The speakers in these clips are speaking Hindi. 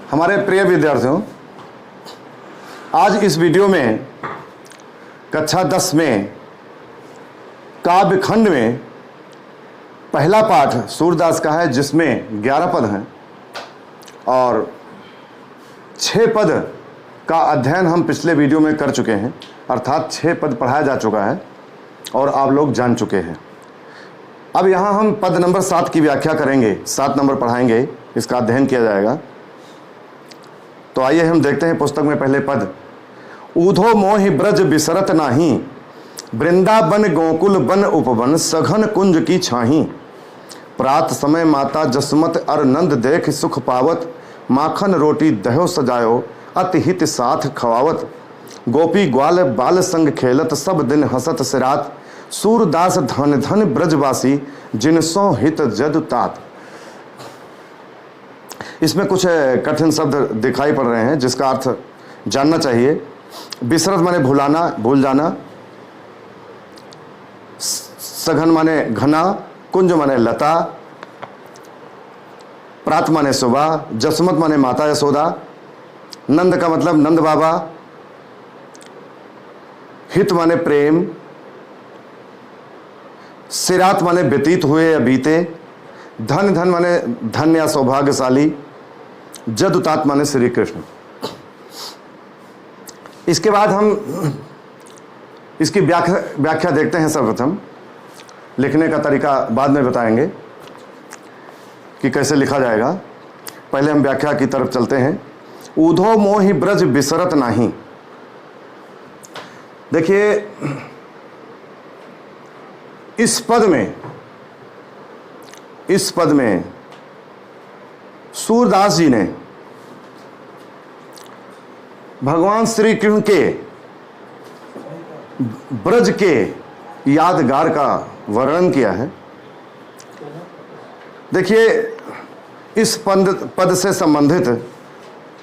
हमारे प्रिय विद्यार्थियों, आज इस वीडियो में कक्षा 10 में काव्य खंड में पहला पाठ सूरदास का है, जिसमें 11 पद हैं और 6 पद का अध्ययन हम पिछले वीडियो में कर चुके हैं, अर्थात 6 पद पढ़ाया जा चुका है और आप लोग जान चुके हैं। अब यहाँ हम पद नंबर 7 की व्याख्या करेंगे, 7 नंबर पढ़ाएंगे, इसका अध्ययन किया जाएगा। तो आइए हम देखते हैं पुस्तक में पहले पद। ऊधो मोहि ब्रज बिसरत नाही, वृंदावन गोकुल बन उपवन, सघन कुंज की छाही। प्रात समय माता जसमत अर नंद देख सुख पावत, माखन रोटी दहो सजायो अति हित साथ खवावत। गोपी ग्वाल बाल संग खेलत, सब दिन हसत सिरात। सूरदास धन धन ब्रजवासी, जिनसो हित जदु तात। इसमें कुछ कठिन शब्द दिखाई पड़ रहे हैं, जिसका अर्थ जानना चाहिए। बिसरत माने भुलाना, भूल जाना। सघन माने घना, कुंज माने लता, प्रात माने सुबह, जसमत माने माता यशोदा, नंद का मतलब नंद बाबा, हित माने प्रेम, सिरात माने व्यतीत हुए या बीते, धन धन माने धन्य या सौभाग्यशाली, जदुतात माने श्री कृष्ण। इसके बाद हम इसकी व्याख्या देखते हैं। सर्वप्रथम लिखने का तरीका बाद में बताएंगे कि कैसे लिखा जाएगा। पहले हम व्याख्या की तरफ चलते हैं। ऊधो मोहि ब्रज बिसरत नाही। देखिए, इस पद में सूरदास जी ने भगवान श्री कृष्ण के ब्रज के यादगार का वर्णन किया है। देखिए, इस पद से संबंधित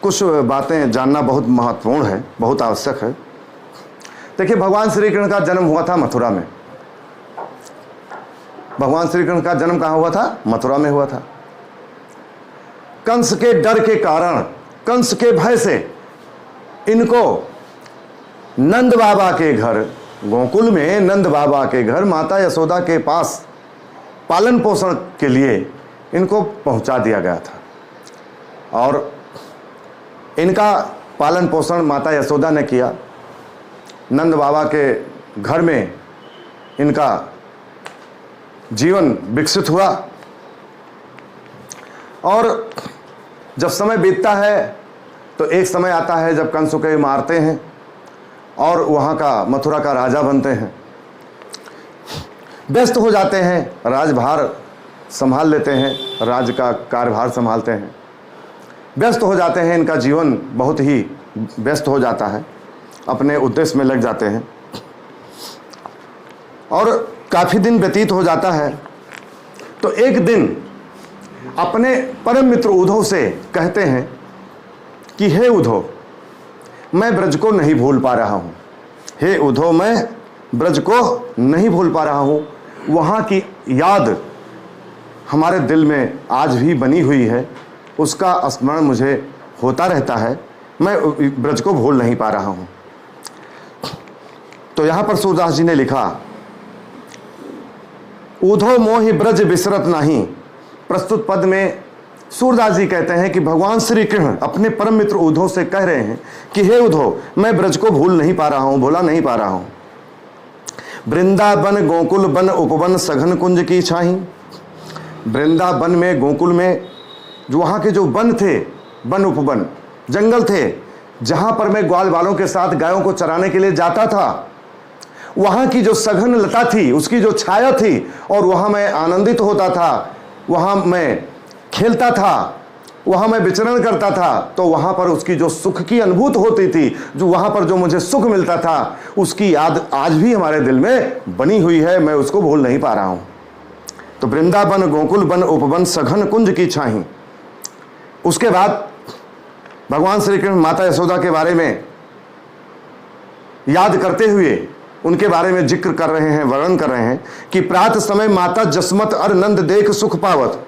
कुछ बातें जानना बहुत महत्वपूर्ण है, बहुत आवश्यक है। देखिए, भगवान श्री कृष्ण का जन्म हुआ था मथुरा में। भगवान श्री कृष्ण का जन्म कहाँ हुआ था? मथुरा में हुआ था। कंस के डर के कारण, कंस के भय से इनको नंद बाबा के घर, गोकुल में नंद बाबा के घर माता यशोदा के पास पालन पोषण के लिए इनको पहुंचा दिया गया था और इनका पालन पोषण माता यशोदा ने किया। नंद बाबा के घर में इनका जीवन विकसित हुआ और जब समय बीतता है तो एक समय आता है जब कंस को मारते हैं और वहाँ का मथुरा का राजा बनते हैं। व्यस्त हो जाते हैं, राजभार संभाल लेते हैं, राज्य का कार्यभार संभालते हैं। व्यस्त हो जाते हैं, इनका जीवन बहुत ही व्यस्त हो जाता है, अपने उद्देश्य में लग जाते हैं और काफ़ी दिन व्यतीत हो जाता है। तो एक दिन अपने परम मित्र उद्धव से कहते हैं कि हे उद्धव, मैं ब्रज को नहीं भूल पा रहा हूँ। हे उद्धव, मैं ब्रज को नहीं भूल पा रहा हूँ। वहाँ की याद हमारे दिल में आज भी बनी हुई है, उसका स्मरण मुझे होता रहता है। मैं ब्रज को भूल नहीं पा रहा हूँ। तो यहाँ पर सूरदास जी ने लिखा, ऊधो मोहि ब्रज बिसरत नाही। प्रस्तुत पद में सूरदास जी कहते हैं कि भगवान श्री कृष्ण अपने परम मित्र उद्धव से कह रहे हैं कि हे उद्धव, मैं ब्रज को भूल नहीं पा रहा हूं, भूला नहीं पा रहा हूं। वृंदावन गोकुल बन उपवन, सघन कुंज की छाही। वृंदावन में, गोकुल में, जो वहां के जो वन थे, वन उपवन जंगल थे, जहां पर मैं ग्वाल बालों के साथ गायों को चराने के लिए जाता था, वहां की जो सघन लता थी, उसकी जो छाया थी, और वहां मैं आनंदित होता था, वहां मैं खेलता था, वहां मैं विचरण करता था। तो वहां पर उसकी जो सुख की अनुभूति होती थी, जो वहां पर जो मुझे सुख मिलता था, उसकी याद आज भी हमारे दिल में बनी हुई है। मैं उसको भूल नहीं पा रहा हूं। तो वृंदावन गोकुल बन उपवन, सघन कुंज की छाही। उसके बाद भगवान श्री कृष्ण माता यशोदा के बारे में याद करते हुए उनके बारे में जिक्र कर रहे हैं, वर्णन कर रहे हैं कि प्रात समय माता जसमत अर नंद देख सुख पावत।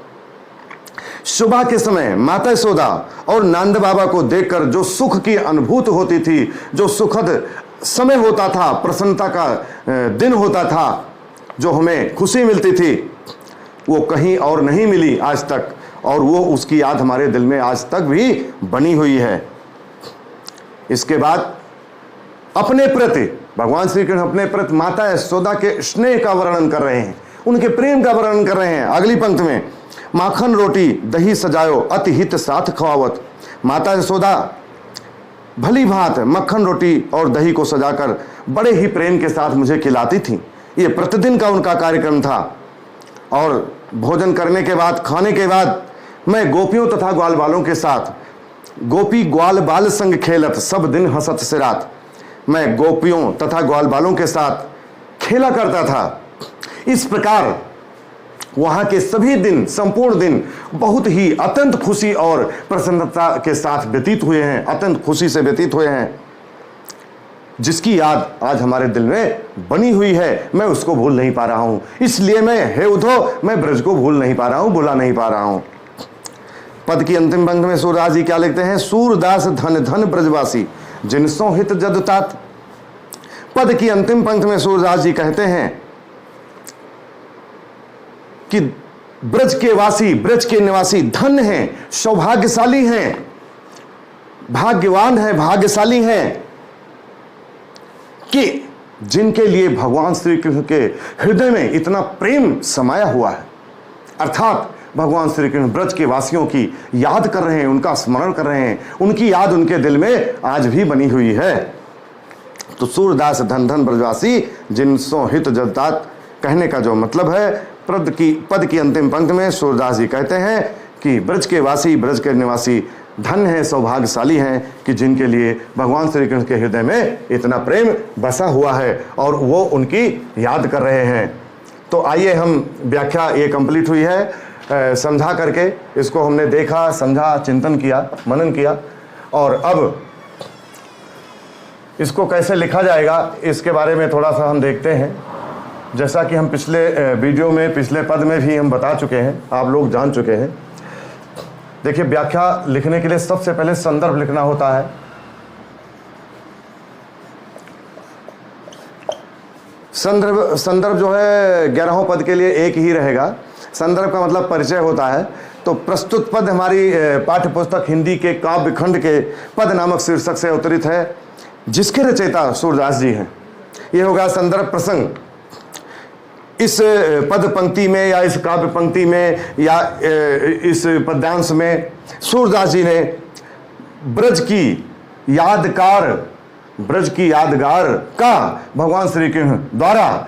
सुबह के समय माता यशोदा और नंद बाबा को देखकर जो सुख की अनुभूति होती थी, जो सुखद समय होता था, प्रसन्नता का दिन होता था, जो हमें खुशी मिलती थी, वो कहीं और नहीं मिली आज तक, और वो उसकी याद हमारे दिल में आज तक भी बनी हुई है। इसके बाद अपने प्रति भगवान श्री कृष्ण अपने प्रति माता यशोदा के स्नेह का वर्णन कर रहे हैं, उनके प्रेम का वर्णन कर रहे हैं। अगली पंक्ति में, माखन रोटी दही सजायो अति हित साथ खवावत। माता यशोदा भली भांत मक्खन रोटी और दही को सजाकर बड़े ही प्रेम के साथ मुझे खिलाती थी। ये प्रतिदिन का उनका कार्यक्रम था। और भोजन करने के बाद, खाने के बाद मैं गोपियों तथा ग्वाल बालों के साथ, गोपी ग्वाल बाल संग खेलत सब दिन हंसत से रात, मैं गोपियों तथा ग्वाल बालों के साथ खेला करता था। इस प्रकार वहां के सभी दिन, संपूर्ण दिन बहुत ही अत्यंत खुशी और प्रसन्नता के साथ व्यतीत हुए हैं, अत्यंत खुशी से व्यतीत हुए हैं, जिसकी याद आज हमारे दिल में बनी हुई है। मैं उसको भूल नहीं पा रहा हूं, इसलिए मैं, हे उद्धव, मैं ब्रज को भूल नहीं पा रहा हूं, भुला नहीं पा रहा हूं। पद की अंतिम पंक्ति में सूरदास जी क्या लिखते हैं? सूरदास धन धन ब्रजवासी जिनसो हित जद तात। पद की अंतिम पंक्ति में सूरदास जी कहते हैं कि ब्रज के वासी, ब्रज के निवासी धन हैं, सौभाग्यशाली हैं, भाग्यवान हैं, भाग्यशाली हैं, कि जिनके लिए भगवान श्री कृष्ण के हृदय में इतना प्रेम समाया हुआ है। अर्थात भगवान श्री कृष्ण ब्रज के वासियों की याद कर रहे हैं, उनका स्मरण कर रहे हैं, उनकी याद उनके दिल में आज भी बनी हुई है। तो सूरदास धन धन ब्रजवासी जिनसो हित जद तात कहने का जो मतलब है, पद की अंतिम पंक्ति में सूरदास जी कहते हैं कि ब्रज के वासी, ब्रज के निवासी धन है, सौभाग्यशाली हैं, कि जिनके लिए भगवान श्री कृष्ण के हृदय में इतना प्रेम बसा हुआ है और वो उनकी याद कर रहे हैं। तो आइए हम, व्याख्या ये कंप्लीट हुई है, समझा करके इसको हमने देखा, समझा, चिंतन किया, मनन किया, और अब इसको कैसे लिखा जाएगा इसके बारे में थोड़ा सा हम देखते हैं। जैसा कि हम पिछले वीडियो में, पिछले पद में भी हम बता चुके हैं, आप लोग जान चुके हैं। देखिए, व्याख्या लिखने के लिए सबसे पहले संदर्भ लिखना होता है। संदर्भ जो है 11वें पद के लिए एक ही रहेगा। संदर्भ का मतलब परिचय होता है। तो प्रस्तुत पद हमारी पाठ्य पुस्तक हिंदी के काव्य खंड के पद नामक शीर्षक से अवतरित है, जिसके रचयिता सूरदास जी हैं। ये होगा संदर्भ प्रसंग। इस पद पंक्ति में या इस काव्य पंक्ति में या इस पद्यांश में सूरदास जी ने ब्रज की यादगार का भगवान श्री कृष्ण द्वारा,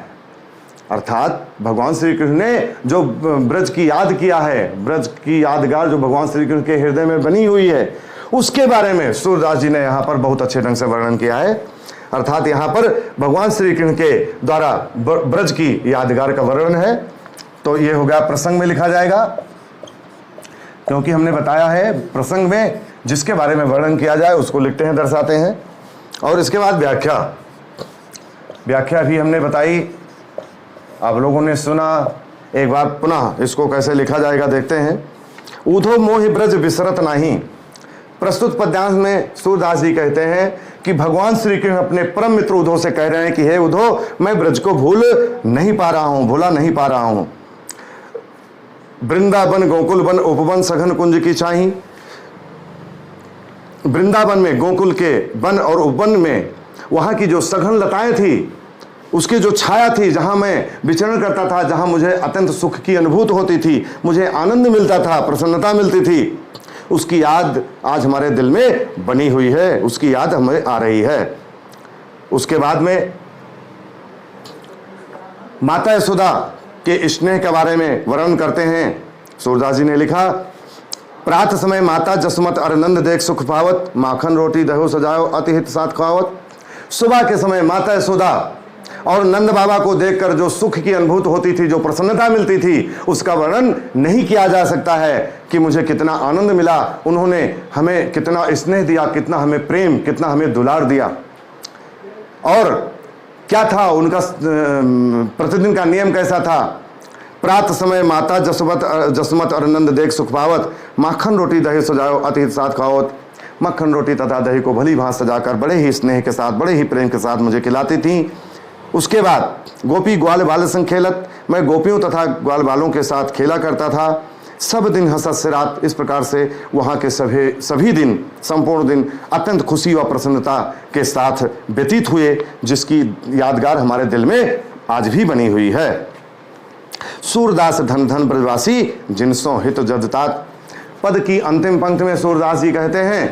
अर्थात भगवान श्री कृष्ण ने जो ब्रज की याद किया है, ब्रज की यादगार जो भगवान श्री कृष्ण के हृदय में बनी हुई है, उसके बारे में सूरदास जी ने यहाँ पर बहुत अच्छे ढंग से वर्णन किया है। अर्थात यहाँ पर भगवान श्री कृष्ण के द्वारा ब्रज की यादगार का वर्णन है। तो ये हो गया, प्रसंग में लिखा जाएगा, क्योंकि हमने बताया है प्रसंग में जिसके बारे में वर्णन किया जाए उसको लिखते हैं, दर्शाते हैं। और इसके बाद व्याख्या भी हमने बताई, आप लोगों ने सुना। एक बार पुनः इसको कैसे लिखा जाएगा देखते हैं। उधो मोहि ब्रज विसरत नाही। प्रस्तुत पद्यांश में सूरदास जी कहते हैं कि भगवान श्री कृष्ण अपने परम मित्र उद्धव से कह रहे हैं कि हे उद्धव, मैं ब्रज को भूला नहीं पा रहा हूं। वृंदावन गोकुल वन उपवन सघन कुंज की चाही। वृंदावन में, गोकुल के वन और उपवन में वहां की जो सघन लताएं थी, उसकी जो छाया थी, जहां मैं विचरण करता था, जहां मुझे अत्यंत सुख की अनुभूति होती थी, मुझे आनंद मिलता था, प्रसन्नता मिलती थी, उसकी याद आज हमारे दिल में बनी हुई है, उसकी याद हमें आ रही है। उसके बाद में माता यशोदा के स्नेह के बारे में वर्णन करते हैं। सूरदास जी ने लिखा, प्रातः समय माता जसमत अरनंद देख सुख पावत, माखन रोटी दहो सजाओ अति हित साथ खावत। सुबह के समय माता यशोदा और नंद बाबा को देखकर जो सुख की अनुभूति होती थी, जो प्रसन्नता मिलती थी, उसका वर्णन नहीं किया जा सकता है कि मुझे कितना आनंद मिला, उन्होंने हमें कितना स्नेह दिया, कितना हमें प्रेम, कितना हमें दुलार दिया। और क्या था उनका प्रतिदिन का नियम, कैसा था? प्रात समय माता जसमत अरनंद देख सुख पावत, माखन रोटी दही सजाओ अतिथि साथ खाओत। मक्खन रोटी तथा दही को भली भांत सजाकर बड़े ही स्नेह के साथ, बड़े ही प्रेम के साथ मुझे खिलाती थी। उसके बाद गोपी ग्वाल बाल संग खेलत, मैं गोपियों तथा ग्वाल बालों के साथ खेला करता था। सब दिन हंसत से रात, इस प्रकार से वहाँ के सभी दिन, संपूर्ण दिन अत्यंत खुशी व प्रसन्नता के साथ व्यतीत हुए, जिसकी यादगार हमारे दिल में आज भी बनी हुई है। सूरदास धन धन ब्रजवासी, जिनसों हित जदतात। पद की अंतिम पंक्ति में सूरदास जी कहते हैं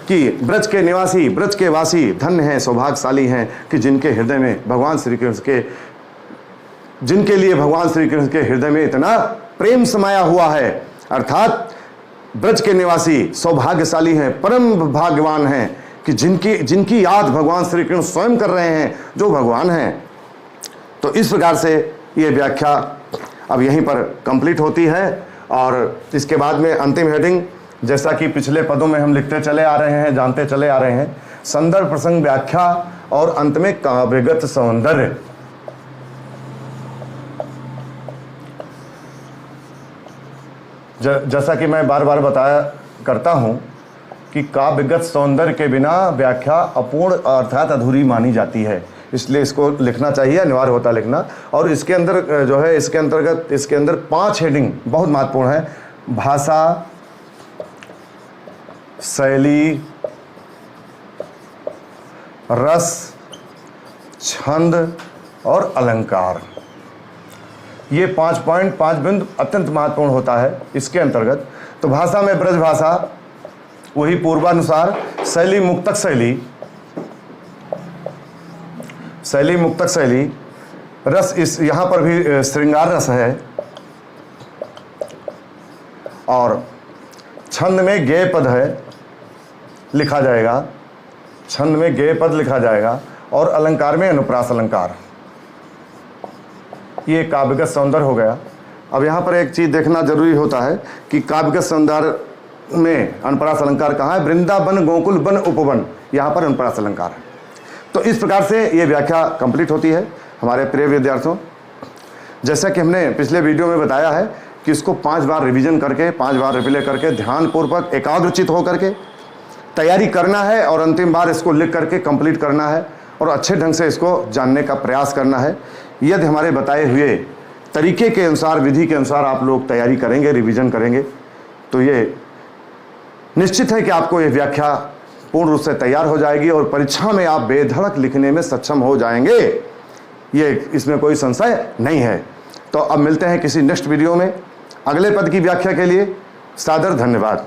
कि ब्रज के निवासी, ब्रज के वासी धन्य हैं, सौभाग्यशाली हैं कि जिनके हृदय में भगवान श्री कृष्ण के, जिनके लिए भगवान श्री कृष्ण के हृदय में इतना प्रेम समाया हुआ है। अर्थात ब्रज के निवासी सौभाग्यशाली हैं, परम भाग्यवान हैं कि जिनकी याद भगवान श्री कृष्ण स्वयं कर रहे हैं, जो भगवान हैं। तो इस प्रकार से ये व्याख्या अब यहीं पर कंप्लीट होती है। और इसके बाद में अंतिम हेडिंग, जैसा कि पिछले पदों में हम लिखते चले आ रहे हैं, जानते चले आ रहे हैं, संदर्भ प्रसंग व्याख्या और अंत में काव्यगत सौंदर्य। जैसा कि मैं बार बार बताया करता हूं कि काव्यगत सौंदर्य के बिना व्याख्या अपूर्ण अर्थात अधूरी मानी जाती है, इसलिए इसको लिखना चाहिए, अनिवार्य होता लिखना। और इसके अंदर जो है, इसके अंतर्गत इसके अंदर 5 हेडिंग बहुत महत्वपूर्ण है। भाषा, शैली, रस, छंद और अलंकार, ये 5 पॉइंट 5 बिंदु अत्यंत महत्वपूर्ण होता है इसके अंतर्गत। तो भाषा में ब्रज भाषा, वही पूर्वानुसार। शैली मुक्तक शैली, शैली मुक्तक शैली। रस, इस यहाँ पर भी श्रृंगार रस है। और छंद में गेय पद है, लिखा जाएगा, छंद में गेय पद लिखा जाएगा। और अलंकार में अनुप्रास अलंकार। ये काव्यगत सौंदर्य हो गया। अब यहाँ पर एक चीज़ देखना जरूरी होता है कि काव्यगत सौंदर्य में अनुप्रास अलंकार कहाँ है? वृंदावन गोकुल वन उपवन, यहाँ पर अनुप्रास अलंकार है। तो इस प्रकार से ये व्याख्या कंप्लीट होती है हमारे प्रिय विद्यार्थियों। जैसा कि हमने पिछले वीडियो में बताया है कि इसको 5 बार रिवीजन करके, 5 बार रिप्ले करके, ध्यानपूर्वक एकाग्रचित होकर के तैयारी करना है और अंतिम बार इसको लिख करके कंप्लीट करना है और अच्छे ढंग से इसको जानने का प्रयास करना है। यदि हमारे बताए हुए तरीके के अनुसार, विधि के अनुसार आप लोग तैयारी करेंगे, रिवीजन करेंगे, तो ये निश्चित है कि आपको ये व्याख्या पूर्ण रूप से तैयार हो जाएगी और परीक्षा में आप बेधड़क लिखने में सक्षम हो जाएंगे, ये इसमें कोई संशय नहीं है। तो अब मिलते हैं किसी नेक्स्ट वीडियो में अगले पद की व्याख्या के लिए। सादर धन्यवाद।